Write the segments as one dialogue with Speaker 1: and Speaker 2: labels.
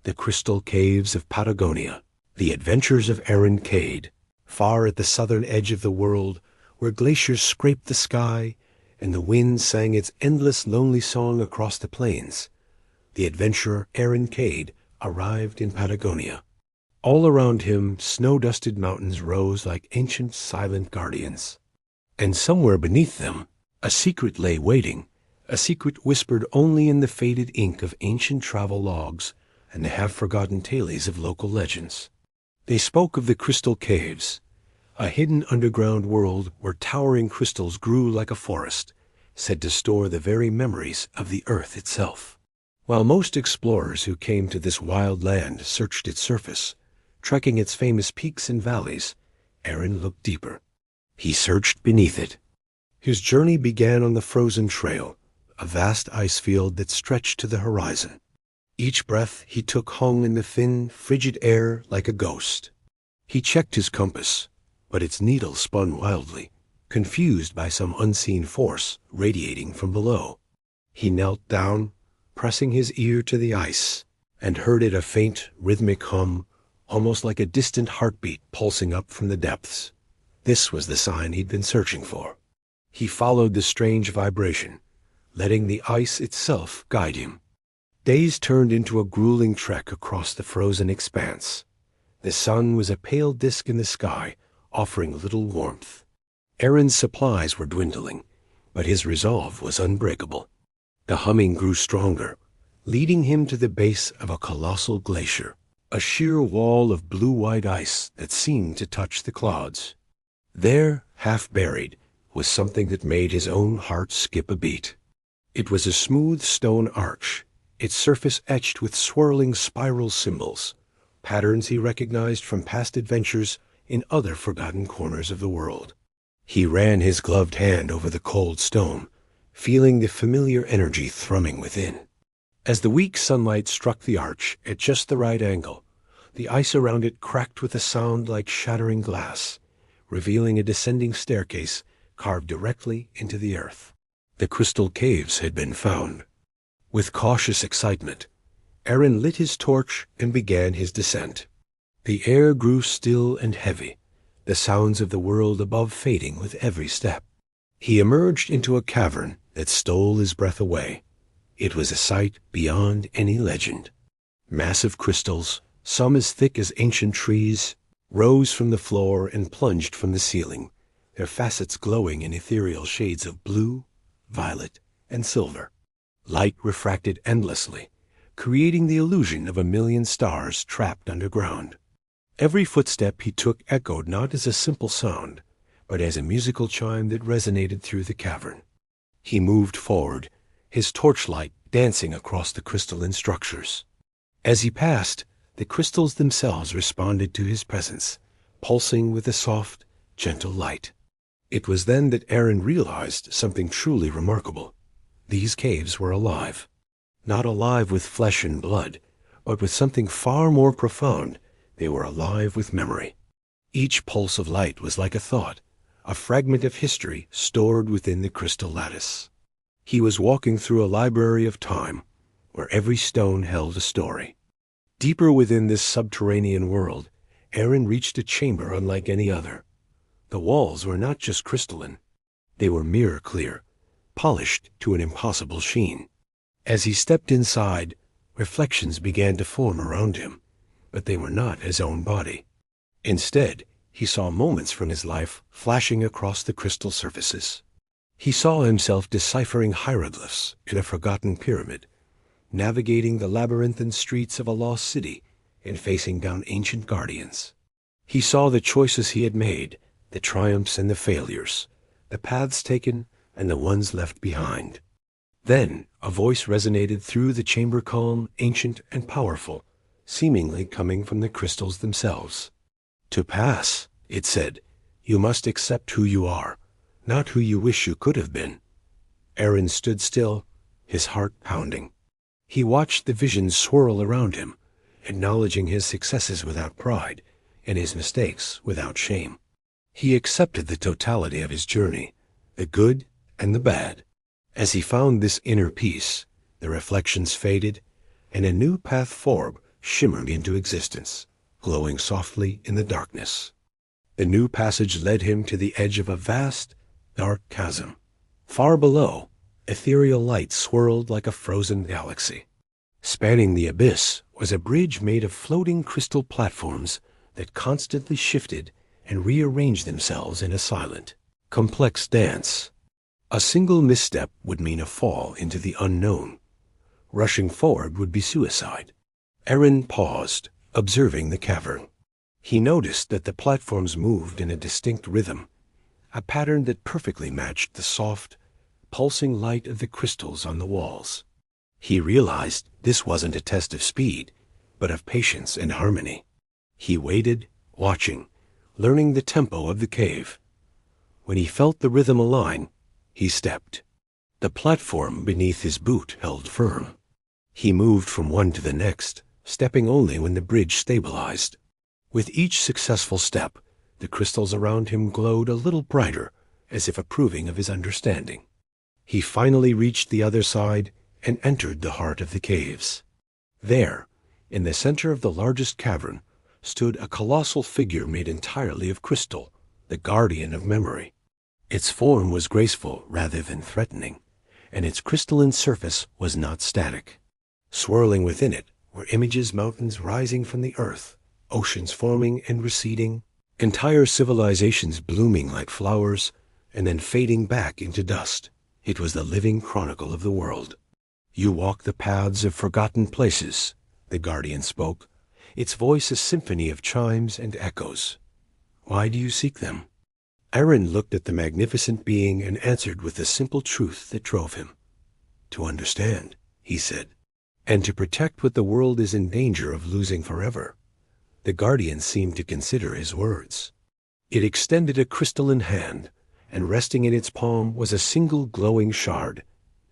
Speaker 1: The Crystal Caves of Patagonia. The Adventures of Arin Cade. Far at the southern edge of the world, where glaciers scraped the sky and the wind sang its endless lonely song across the plains, the adventurer Arin Cade arrived in Patagonia. All around him, snow-dusted mountains rose like ancient silent guardians. And somewhere beneath them, a secret lay waiting, a secret whispered only in the faded ink of ancient travel logs and the half-forgotten tales of local legends. They spoke of the Crystal Caves, a hidden underground world where towering crystals grew like a forest, said to store the very memories of the earth itself. While most explorers who came to this wild land searched its surface, trekking its famous peaks and valleys, Arin looked deeper. He searched beneath it. His journey began on the frozen trail, a vast ice field that stretched to the horizon. Each breath he took hung in the thin, frigid air like a ghost. He checked his compass, but its needle spun wildly, confused by some unseen force radiating from below. He knelt down, pressing his ear to the ice, and heard it a faint, rhythmic hum, almost like a distant heartbeat pulsing up from the depths. This was the sign he'd been searching for. He followed the strange vibration, letting the ice itself guide him. Days turned into a grueling trek across the frozen expanse. The sun was a pale disk in the sky, offering little warmth. Arin's supplies were dwindling, but his resolve was unbreakable. The humming grew stronger, leading him to the base of a colossal glacier, a sheer wall of blue-white ice that seemed to touch the clouds. There, half buried, was something that made his own heart skip a beat. It was a smooth stone arch, its surface etched with swirling spiral symbols, patterns he recognized from past adventures in other forgotten corners of the world. He ran his gloved hand over the cold stone, feeling the familiar energy thrumming within. As the weak sunlight struck the arch at just the right angle, the ice around it cracked with a sound like shattering glass, revealing a descending staircase carved directly into the earth. The Crystal Caves had been found. With cautious excitement, Arin lit his torch and began his descent. The air grew still and heavy, the sounds of the world above fading with every step. He emerged into a cavern that stole his breath away. It was a sight beyond any legend. Massive crystals, some as thick as ancient trees, rose from the floor and plunged from the ceiling, their facets glowing in ethereal shades of blue, violet, and silver. Light refracted endlessly, creating the illusion of a million stars trapped underground. Every footstep he took echoed not as a simple sound, but as a musical chime that resonated through the cavern. He moved forward, his torchlight dancing across the crystalline structures. As he passed, the crystals themselves responded to his presence, pulsing with a soft, gentle light. It was then that Arin realized something truly remarkable. These caves were alive. Not alive with flesh and blood, but with something far more profound. They were alive with memory. Each pulse of light was like a thought, a fragment of history stored within the crystal lattice. He was walking through a library of time, where every stone held a story. Deeper within this subterranean world, Arin reached a chamber unlike any other. The walls were not just crystalline. They were mirror-clear, polished to an impossible sheen. As he stepped inside, reflections began to form around him, but they were not his own body. Instead, he saw moments from his life flashing across the crystal surfaces. He saw himself deciphering hieroglyphs in a forgotten pyramid, navigating the labyrinthine streets of a lost city and facing down ancient guardians. He saw the choices he had made, the triumphs and the failures, the paths taken and the ones left behind. Then a voice resonated through the chamber, calm, ancient, and powerful, seemingly coming from the crystals themselves. "To pass," it said, "you must accept who you are, not who you wish you could have been." Arin stood still, his heart pounding. He watched the visions swirl around him, acknowledging his successes without pride and his mistakes without shame. He accepted the totality of his journey, the good and the bad. As he found this inner peace, the reflections faded, and a new path formed shimmered into existence, glowing softly in the darkness. The new passage led him to the edge of a vast, dark chasm. Far below, ethereal light swirled like a frozen galaxy. Spanning the abyss was a bridge made of floating crystal platforms that constantly shifted and rearranged themselves in a silent, complex dance. A single misstep would mean a fall into the unknown. Rushing forward would be suicide. Arin paused, observing the cavern. He noticed that the platforms moved in a distinct rhythm, a pattern that perfectly matched the soft, pulsing light of the crystals on the walls. He realized this wasn't a test of speed, but of patience and harmony. He waited, watching, learning the tempo of the cave. When he felt the rhythm align, he stepped. The platform beneath his boot held firm. He moved from one to the next, stepping only when the bridge stabilized. With each successful step, the crystals around him glowed a little brighter, as if approving of his understanding. He finally reached the other side and entered the heart of the caves. There, in the center of the largest cavern, stood a colossal figure made entirely of crystal, the guardian of memory. Its form was graceful rather than threatening, and its crystalline surface was not static. Swirling within it were images, mountains rising from the earth, oceans forming and receding, entire civilizations blooming like flowers, and then fading back into dust. It was the living chronicle of the world. "You walk the paths of forgotten places," the guardian spoke, its voice a symphony of chimes and echoes. "Why do you seek them?" Arin looked at the magnificent being and answered with the simple truth that drove him. "To understand," he said, "and to protect what the world is in danger of losing forever." The guardian seemed to consider his words. It extended a crystalline hand, and resting in its palm was a single glowing shard,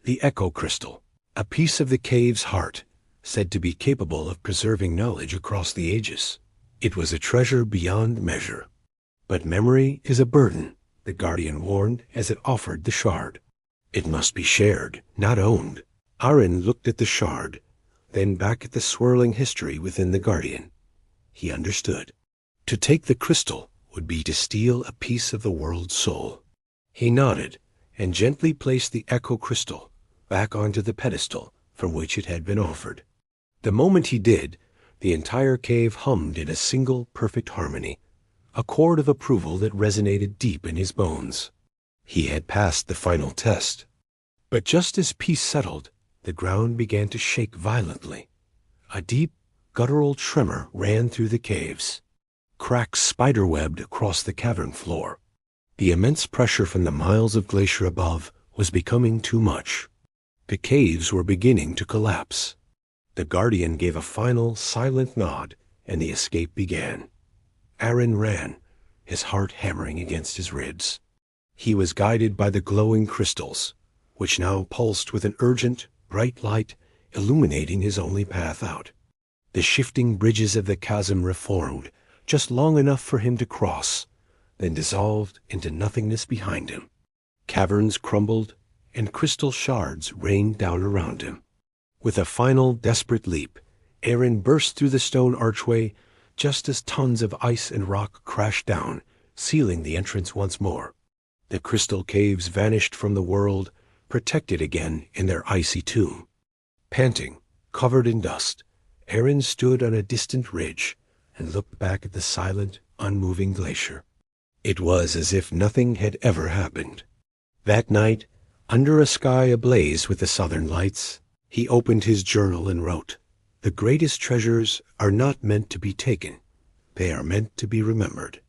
Speaker 1: the echo crystal, a piece of the cave's heart, said to be capable of preserving knowledge across the ages. It was a treasure beyond measure. "But memory is a burden," the guardian warned as it offered the shard. "It must be shared, not owned." Arin looked at the shard, then back at the swirling history within the guardian. He understood. To take the crystal would be to steal a piece of the world's soul. He nodded and gently placed the echo crystal back onto the pedestal from which it had been offered. The moment he did, the entire cave hummed in a single perfect harmony, a chord of approval that resonated deep in his bones. He had passed the final test. But just as peace settled, the ground began to shake violently. A deep, guttural tremor ran through the caves. Cracks spiderwebbed across the cavern floor. The immense pressure from the miles of glacier above was becoming too much. The caves were beginning to collapse. The guardian gave a final, silent nod, and the escape began. Arin ran, his heart hammering against his ribs. He was guided by the glowing crystals, which now pulsed with an urgent, bright light, illuminating his only path out. The shifting bridges of the chasm reformed, just long enough for him to cross, then dissolved into nothingness behind him. Caverns crumbled, and crystal shards rained down around him. With a final, desperate leap, Arin burst through the stone archway just as tons of ice and rock crashed down, sealing the entrance once more. The crystal caves vanished from the world, protected again in their icy tomb. Panting, covered in dust, Arin stood on a distant ridge and looked back at the silent, unmoving glacier. It was as if nothing had ever happened. That night, under a sky ablaze with the southern lights, he opened his journal and wrote, "The greatest treasures are not meant to be taken. They are meant to be remembered."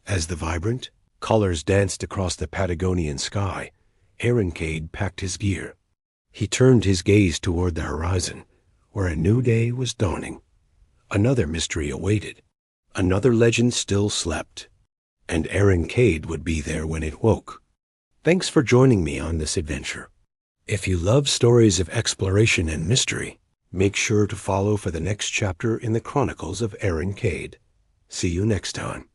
Speaker 1: As the vibrant colors danced across the Patagonian sky, Arin Cade packed his gear. He turned his gaze toward the horizon, where a new day was dawning. Another mystery awaited. Another legend still slept. And Arin Cade would be there when it woke. Thanks for joining me on this adventure. If you love stories of exploration and mystery, make sure to follow for the next chapter in the Chronicles of Arin Cade. See you next time.